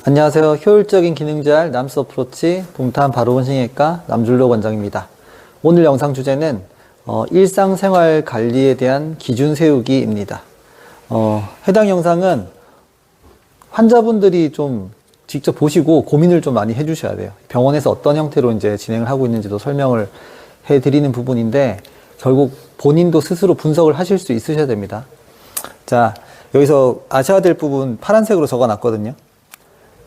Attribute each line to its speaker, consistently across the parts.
Speaker 1: 안녕하세요. 효율적인 기능잘 남스 어프로치 동탄 바로원신의과 남준로 원장입니다. 오늘 영상 주제는 일상생활 관리에 대한 기준 세우기입니다. 해당 영상은 환자분들이 좀 직접 보시고 고민을 좀 많이 해주셔야 돼요. 병원에서 어떤 형태로 이제 진행을 하고 있는지도 설명을 해드리는 부분인데 결국 본인도 스스로 분석을 하실 수 있으셔야 됩니다. 자, 여기서 아셔야 될 부분 파란색으로 적어놨거든요.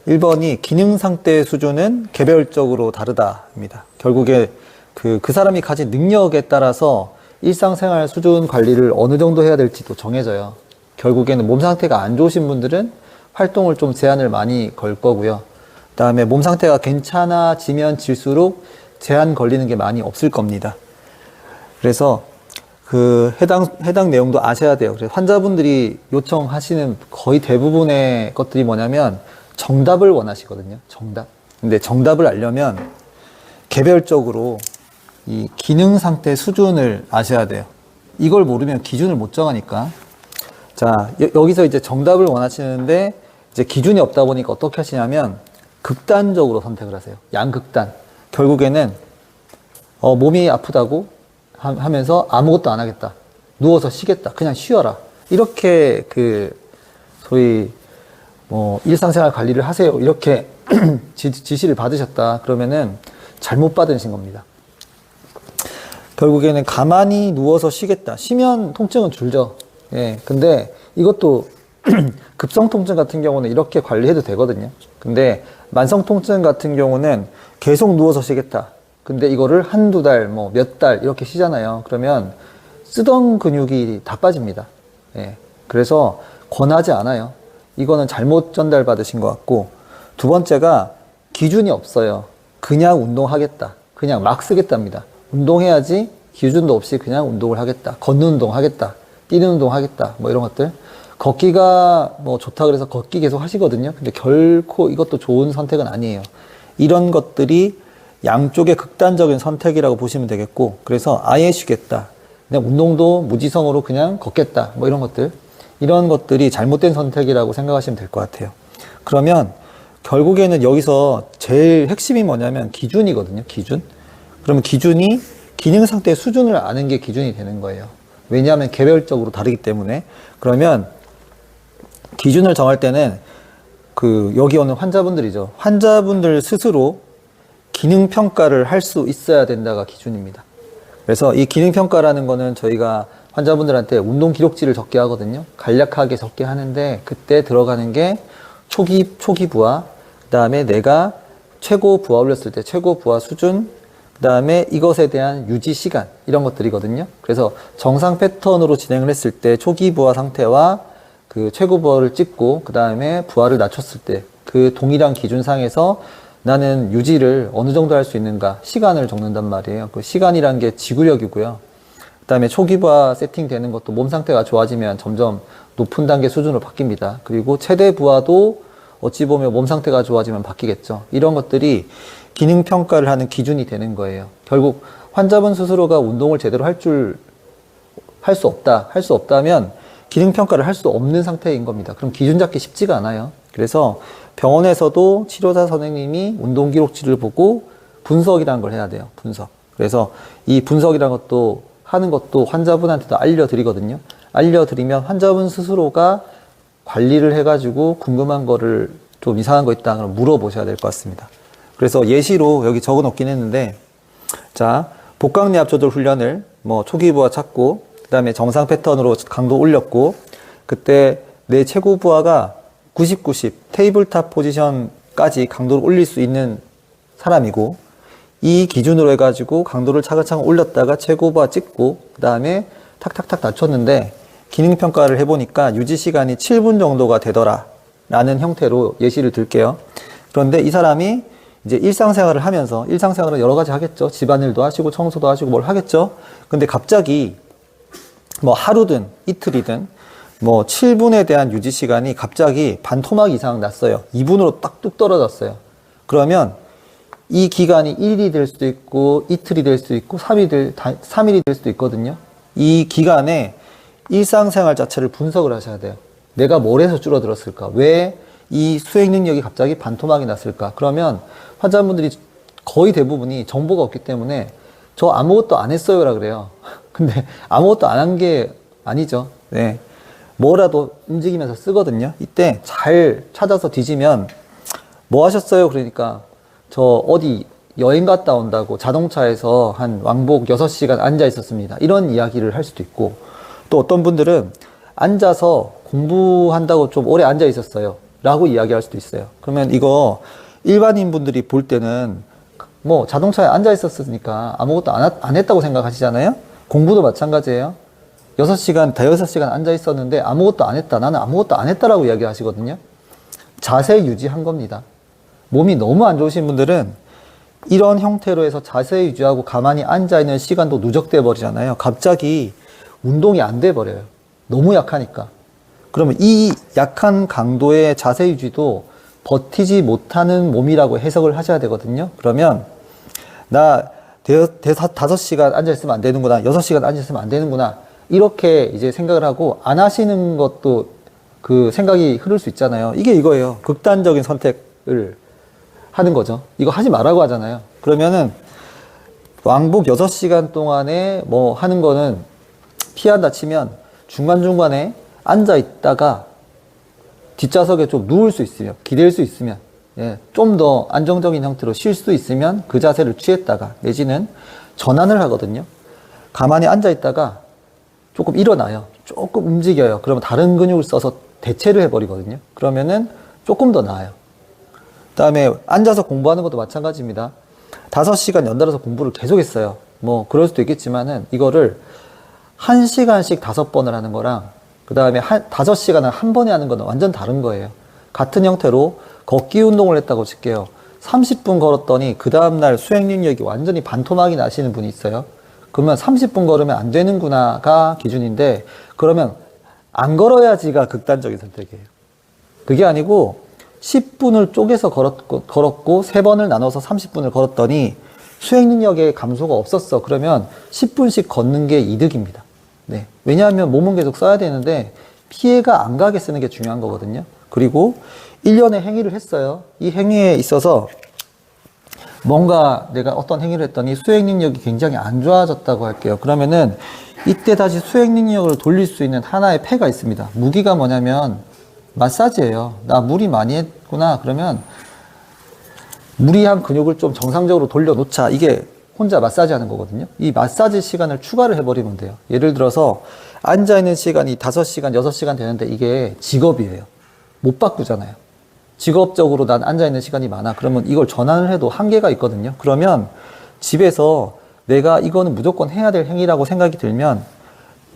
Speaker 1: 1번이 기능 상태 수준은 개별적으로 다르다입니다. 결국에 그 사람이 가진 능력에 따라서 일상생활 수준 관리를 어느 정도 해야 될지도 정해져요. 결국에는 몸 상태가 안 좋으신 분들은 활동을 좀 제한을 많이 걸 거고요. 그 다음에 몸 상태가 괜찮아지면 질수록 제한 걸리는 게 많이 없을 겁니다. 그래서 그 해당 내용도 아셔야 돼요. 그래서 환자분들이 요청하시는 거의 대부분의 것들이 뭐냐면 정답을 원하시거든요. 정답. 근데 정답을 알려면 개별적으로 이 기능 상태 수준을 아셔야 돼요. 이걸 모르면 기준을 못 정하니까. 자, 여기서 이제 정답을 원하시는데 이제 기준이 없다 보니까 어떻게 하시냐면 극단적으로 선택을 하세요. 양극단. 결국에는 몸이 아프다고 하면서 아무것도 안 하겠다. 누워서 쉬겠다. 그냥 쉬어라. 이렇게 소위 일상생활 관리를 하세요. 이렇게 지시를 받으셨다. 그러면은 잘못 받으신 겁니다. 결국에는 가만히 누워서 쉬겠다. 쉬면 통증은 줄죠. 예. 근데 이것도 급성 통증 같은 경우는 이렇게 관리해도 되거든요. 근데 만성 통증 같은 경우는 계속 누워서 쉬겠다. 근데 이거를 한두 달, 몇 달 이렇게 쉬잖아요. 그러면 쓰던 근육이 다 빠집니다. 예. 그래서 권하지 않아요. 이거는 잘못 전달받으신 것 같고, 두 번째가 기준이 없어요. 그냥 운동하겠다. 그냥 막 쓰겠답니다. 운동해야지 기준도 없이 그냥 운동을 하겠다. 걷는 운동 하겠다. 뛰는 운동 하겠다. 이런 것들. 걷기가 좋다 그래서 걷기 계속 하시거든요. 근데 결코 이것도 좋은 선택은 아니에요. 이런 것들이 양쪽의 극단적인 선택이라고 보시면 되겠고, 그래서 아예 쉬겠다. 그냥 운동도 무지성으로 그냥 걷겠다. 이런 것들. 이런 것들이 잘못된 선택이라고 생각하시면 될 것 같아요. 그러면 결국에는 여기서 제일 핵심이 뭐냐면 기준이거든요. 기준. 그러면 기준이 기능 상태의 수준을 아는 게 기준이 되는 거예요. 왜냐하면 개별적으로 다르기 때문에. 그러면 기준을 정할 때는 여기 오는 환자분들이죠. 환자분들 스스로 기능 평가를 할 수 있어야 된다가 기준입니다. 그래서 이 기능 평가라는 거는 저희가 환자분들한테 운동 기록지를 적게 하거든요. 간략하게 적게 하는데 그때 들어가는 게 초기 부하, 그 다음에 내가 최고 부하 올렸을 때 최고 부하 수준, 그 다음에 이것에 대한 유지 시간, 이런 것들이거든요. 그래서 정상 패턴으로 진행을 했을 때 초기 부하 상태와 그 최고 부하를 찍고 그 다음에 부하를 낮췄을 때 그 동일한 기준상에서 나는 유지를 어느 정도 할 수 있는가 시간을 적는단 말이에요. 그 시간이란 게 지구력이고요. 그 다음에 초기 부하 세팅되는 것도 몸 상태가 좋아지면 점점 높은 단계 수준으로 바뀝니다. 그리고 최대 부하도 어찌 보면 몸 상태가 좋아지면 바뀌겠죠. 이런 것들이 기능 평가를 하는 기준이 되는 거예요. 결국 환자분 스스로가 운동을 제대로 할 수 없다면 기능 평가를 할 수 없는 상태인 겁니다. 그럼 기준 잡기 쉽지가 않아요. 그래서 병원에서도 치료사 선생님이 운동 기록지를 보고 분석이라는 걸 해야 돼요. 분석. 그래서 이 분석이라는 것도 하는 것도 환자분한테도 알려드리거든요. 알려드리면 환자분 스스로가 관리를 해가지고 궁금한 거를 좀 이상한 거 있다 그럼 물어보셔야 될 것 같습니다. 그래서 예시로 여기 적어 놓긴 했는데, 자, 복강내 압 조절 훈련을 초기 부하 찾고, 그 다음에 정상 패턴으로 강도 올렸고, 그때 내 최고 부하가 90, 90 테이블탑 포지션까지 강도를 올릴 수 있는 사람이고, 이 기준으로 해가지고 강도를 차근차근 올렸다가 최고 부하 찍고 그 다음에 탁탁탁 낮췄는데 기능 평가를 해보니까 유지 시간이 7분 정도가 되더라 라는 형태로 예시를 들게요. 그런데 이 사람이 이제 일상생활을 하면서, 일상생활은 여러 가지 하겠죠. 집안일도 하시고 청소도 하시고 뭘 하겠죠. 근데 갑자기 하루든 이틀이든 7분에 대한 유지 시간이 갑자기 반토막 이상 났어요. 2분으로 딱 뚝 떨어졌어요. 그러면 이 기간이 1일이 될 수도 있고 이틀이 될 수도 있고 3일이 될 수도 있거든요. 이 기간에 일상생활 자체를 분석을 하셔야 돼요. 내가 뭘 해서 줄어들었을까? 왜 이 수행 능력이 갑자기 반토막이 났을까? 그러면 환자분들이 거의 대부분이 정보가 없기 때문에 저 아무것도 안 했어요라 그래요. 근데 아무것도 안 한 게 아니죠. 네. 뭐라도 움직이면서 쓰거든요. 이때 잘 찾아서 뒤지면 뭐 하셨어요? 그러니까 저 어디 여행 갔다 온다고 자동차에서 한 왕복 6시간 앉아 있었습니다. 이런 이야기를 할 수도 있고, 또 어떤 분들은 앉아서 공부한다고 좀 오래 앉아 있었어요 라고 이야기할 수도 있어요. 그러면 이거 일반인 분들이 볼 때는 뭐 자동차에 앉아 있었으니까 아무것도 안 했다고 생각하시잖아요. 공부도 마찬가지예요. 6시간, 대여섯 시간 앉아 있었는데 아무것도 안 했다. 나는 아무것도 안 했다라고 이야기하시거든요. 자세 유지한 겁니다. 몸이 너무 안 좋으신 분들은 이런 형태로 해서 자세 유지하고 가만히 앉아 있는 시간도 누적돼 버리잖아요. 갑자기 운동이 안 돼 버려요. 너무 약하니까. 그러면 이 약한 강도의 자세 유지도 버티지 못하는 몸이라고 해석을 하셔야 되거든요. 그러면 나 5시간 앉아있으면 안 되는구나, 6시간 앉아있으면 안 되는구나, 이렇게 이제 생각을 하고 안 하시는 것도 그 생각이 흐를 수 있잖아요. 이게 이거예요. 극단적인 선택을 하는 거죠. 이거 하지 말라고 하잖아요. 그러면은 왕복 6시간 동안에 뭐 하는 거는 피한다 치면 중간중간에 앉아 있다가 뒷좌석에 좀 누울 수 있으면, 기댈 수 있으면, 예, 좀 더 안정적인 형태로 쉴 수 있으면 그 자세를 취했다가 내지는 전환을 하거든요. 가만히 앉아 있다가 조금 일어나요. 조금 움직여요. 그러면 다른 근육을 써서 대체를 해버리거든요. 그러면은 조금 더 나아요. 그 다음에 앉아서 공부하는 것도 마찬가지입니다. 5시간 연달아서 공부를 계속 했어요. 뭐 그럴 수도 있겠지만은 이거를 1시간씩 5번을 하는 거랑 그 다음에 5시간을 한 번에 하는 거는 완전 다른 거예요. 같은 형태로 걷기 운동을 했다고 칠게요. 30분 걸었더니 그 다음날 수행 능력이 완전히 반토막이 나시는 분이 있어요. 그러면 30분 걸으면 안 되는구나가 기준인데, 그러면 안 걸어야지가 극단적인 선택이에요. 그게 아니고 10분을 쪼개서 걸었고 3번을 나눠서 30분을 걸었더니 수행 능력의 감소가 없었어. 그러면 10분씩 걷는 게 이득입니다. 네. 왜냐하면 몸은 계속 써야 되는데 피해가 안 가게 쓰는 게 중요한 거거든요. 그리고 1년의 행위를 했어요. 이 행위에 있어서 뭔가 내가 어떤 행위를 했더니 수행 능력이 굉장히 안 좋아졌다고 할게요. 그러면은 이때 다시 수행 능력을 돌릴 수 있는 하나의 패가 있습니다. 무기가 뭐냐면 마사지예요. 나 무리 많이 했구나. 그러면 무리한 근육을 좀 정상적으로 돌려놓자. 이게 혼자 마사지 하는 거거든요. 이 마사지 시간을 추가를 해버리면 돼요. 예를 들어서 앉아있는 시간이 5시간, 6시간 되는데 이게 직업이에요. 못 바꾸잖아요. 직업적으로 난 앉아있는 시간이 많아. 그러면 이걸 전환을 해도 한계가 있거든요. 그러면 집에서 내가 이거는 무조건 해야 될 행위라고 생각이 들면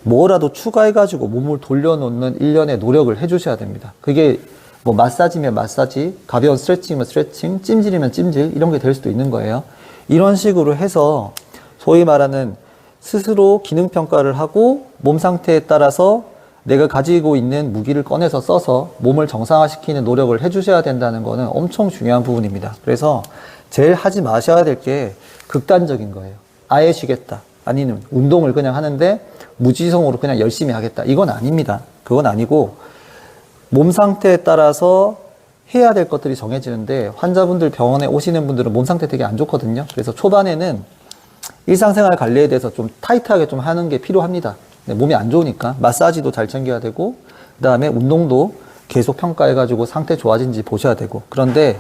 Speaker 1: 뭐라도 추가해가지고 몸을 돌려놓는 일련의 노력을 해주셔야 됩니다. 그게 뭐 마사지면 마사지, 가벼운 스트레칭이면 스트레칭, 찜질이면 찜질, 이런 게 될 수도 있는 거예요. 이런 식으로 해서 소위 말하는 스스로 기능평가를 하고 몸 상태에 따라서 내가 가지고 있는 무기를 꺼내서 써서 몸을 정상화시키는 노력을 해주셔야 된다는 거는 엄청 중요한 부분입니다. 그래서 제일 하지 마셔야 될 게 극단적인 거예요. 아예 쉬겠다. 아니면 운동을 그냥 하는데 무지성으로 그냥 열심히 하겠다. 이건 아닙니다. 그건 아니고 몸 상태에 따라서 해야 될 것들이 정해지는데 환자분들 병원에 오시는 분들은 몸 상태 되게 안 좋거든요. 그래서 초반에는 일상생활 관리에 대해서 좀 타이트하게 좀 하는 게 필요합니다. 네, 몸이 안 좋으니까 마사지도 잘 챙겨야 되고 그 다음에 운동도 계속 평가해가지고 상태 좋아진지 보셔야 되고, 그런데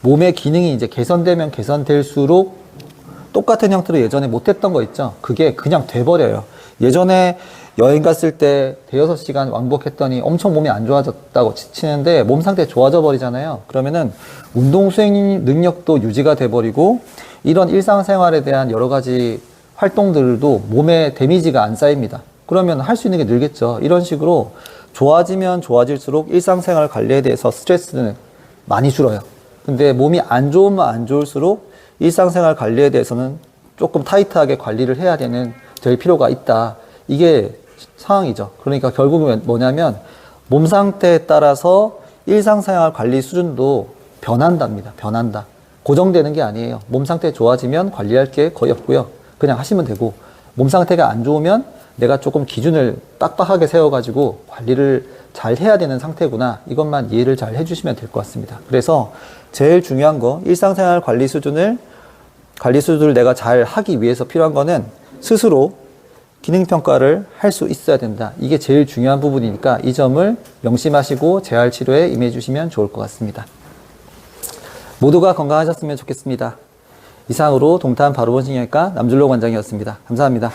Speaker 1: 몸의 기능이 이제 개선되면 개선될수록 똑같은 형태로 예전에 못했던 거 있죠. 그게 그냥 돼버려요. 예전에 여행 갔을 때 5시간 왕복했더니 엄청 몸이 안 좋아졌다고 치는데 몸 상태 좋아져 버리잖아요. 그러면은 운동 수행 능력도 유지가 돼 버리고 이런 일상생활에 대한 여러 가지 활동들도 몸에 데미지가 안 쌓입니다. 그러면 할 수 있는 게 늘겠죠. 이런 식으로 좋아지면 좋아질수록 일상생활 관리에 대해서 스트레스는 많이 줄어요. 근데 몸이 안 좋으면 안 좋을수록 일상생활 관리에 대해서는 조금 타이트하게 관리를 해야 될 필요가 있다. 이게 상황이죠. 그러니까 결국은 뭐냐면 몸 상태에 따라서 일상생활 관리 수준도 변한답니다. 변한다. 고정되는 게 아니에요. 몸 상태 좋아지면 관리할 게 거의 없고요. 그냥 하시면 되고, 몸 상태가 안 좋으면 내가 조금 기준을 빡빡하게 세워가지고 관리를 잘 해야 되는 상태구나. 이것만 이해를 잘 해주시면 될 것 같습니다. 그래서 제일 중요한 거, 일상생활 관리 수준을 내가 잘 하기 위해서 필요한 거는 스스로 기능평가를 할 수 있어야 된다. 이게 제일 중요한 부분이니까 이 점을 명심하시고 재활 치료에 임해 주시면 좋을 것 같습니다. 모두가 건강하셨으면 좋겠습니다. 이상으로 동탄 바로본신경외과 남준로 관장이었습니다. 감사합니다.